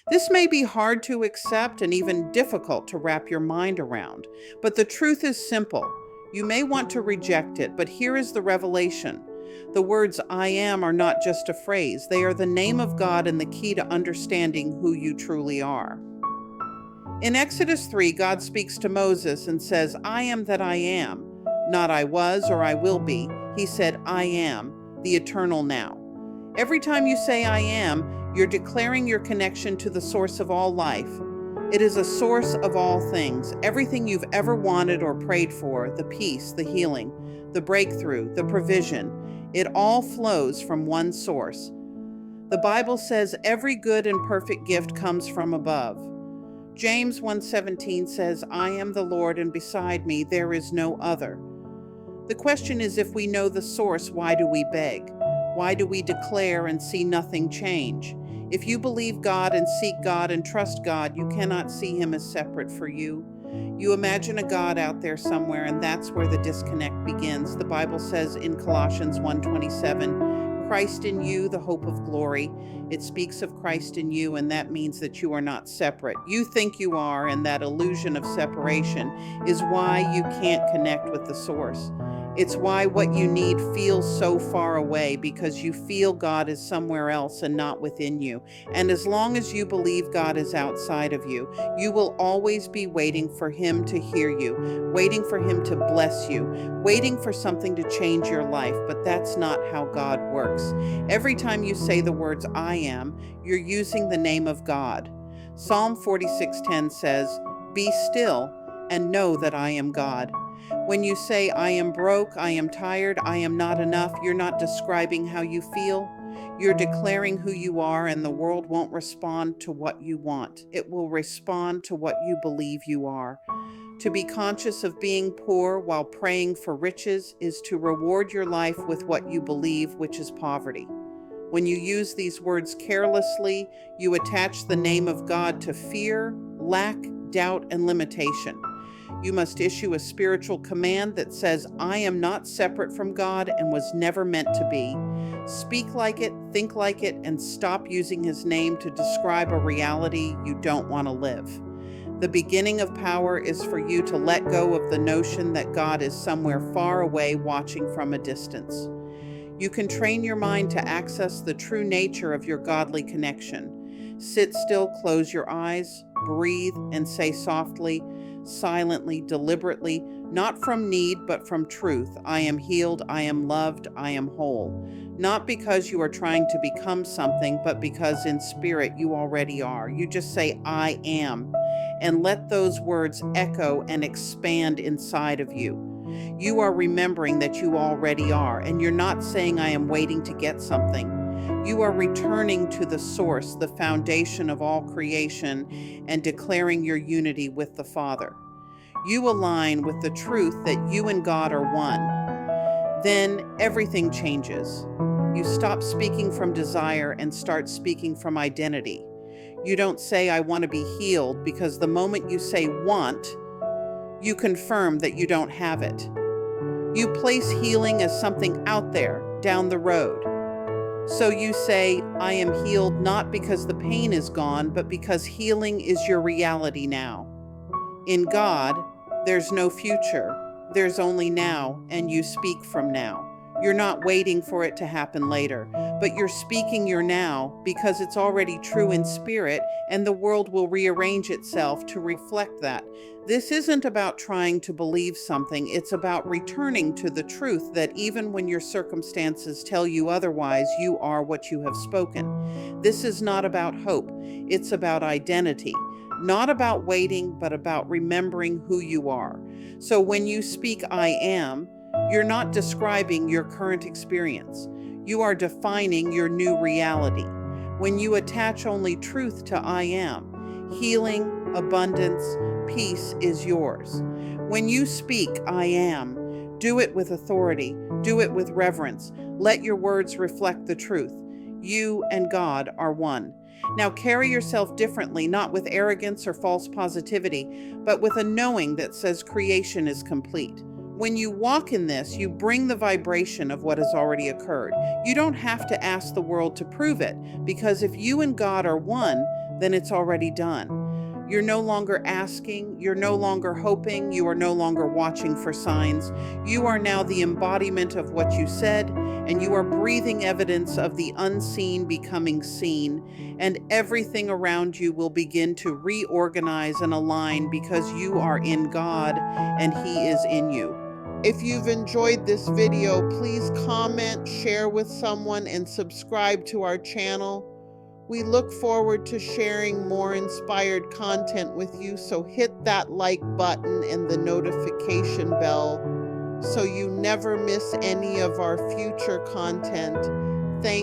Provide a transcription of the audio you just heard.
This may be hard to accept and even difficult to wrap your mind around, but the truth is simple. You may want to reject it, but here is the revelation. The words I am are not just a phrase, they are the name of God and the key to understanding who you truly are. In Exodus 3, God speaks to Moses and says, I am that I am, not I was or I will be. He said, I am, the eternal now. Every time you say I am, you're declaring your connection to the source of all life. It is a source of all things, everything you've ever wanted or prayed for, the peace, the healing, the breakthrough, the provision. It all flows from one source. The Bible says every good and perfect gift comes from above. James 1:17 says, I am the Lord, and beside me there is no other. The question is, if we know the source, why do we beg? Why do we declare and see nothing change? If you believe God and seek God and trust God, you cannot see Him as separate for you. You imagine a God out there somewhere, and that's where the disconnect begins. The Bible says in Colossians 1:27, Christ in you, the hope of glory. It speaks of Christ in you, and that means that you are not separate. You think you are, and that illusion of separation is why you can't connect with the source. It's why what you need feels so far away, because you feel God is somewhere else and not within you. And as long as you believe God is outside of you, you will always be waiting for Him to hear you, waiting for Him to bless you, waiting for something to change your life. But that's not how God works. Every time you say the words I am, you're using the name of God. Psalm 46:10 says, Be still and know that I am God. When you say, I am broke, I am tired, I am not enough, you're not describing how you feel. You're declaring who you are, and the world won't respond to what you want. It will respond to what you believe you are. To be conscious of being poor while praying for riches is to reward your life with what you believe, which is poverty. When you use these words carelessly, you attach the name of God to fear, lack, doubt, and limitation. You must issue a spiritual command that says, I am not separate from God and was never meant to be. Speak like it, think like it, and stop using His name to describe a reality you don't want to live. The beginning of power is for you to let go of the notion that God is somewhere far away watching from a distance. You can train your mind to access the true nature of your godly connection. Sit still, close your eyes, breathe, and say softly, silently, deliberately, not from need, but from truth. I am healed, I am loved, I am whole. Not because you are trying to become something, but because in spirit you already are. You just say, I am, and let those words echo and expand inside of you. You are remembering that you already are, and you're not saying, I am waiting to get something. You are returning to the source, the foundation of all creation, and declaring your unity with the Father. You align with the truth that you and God are one. Then everything changes. You stop speaking from desire and start speaking from identity. You don't say, I want to be healed, because the moment you say want, you confirm that you don't have it. You place healing as something out there, down the road. So you say, I am healed not because the pain is gone, but because healing is your reality now. In God, there's no future. There's only now, and you speak from now. You're not waiting for it to happen later, but you're speaking your now because it's already true in spirit, and the world will rearrange itself to reflect that. This isn't about trying to believe something. It's about returning to the truth that even when your circumstances tell you otherwise, you are what you have spoken. This is not about hope. It's about identity. Not about waiting, but about remembering who you are. So when you speak I am, you're not describing your current experience. You are defining your new reality. When you attach only truth to I am, healing, abundance, peace is yours. When you speak I am, do it with authority, do it with reverence. Let your words reflect the truth. You and God are one. Now carry yourself differently, not with arrogance or false positivity, but with a knowing that says creation is complete. When you walk in this, you bring the vibration of what has already occurred. You don't have to ask the world to prove it, because if you and God are one, then it's already done. You're no longer asking, you're no longer hoping, you are no longer watching for signs. You are now the embodiment of what you said, and you are breathing evidence of the unseen becoming seen, and everything around you will begin to reorganize and align because you are in God and He is in you. If you've enjoyed this video, please comment, share with someone, and subscribe to our channel. We look forward to sharing more inspired content with you, so hit that like button and the notification bell so you never miss any of our future content.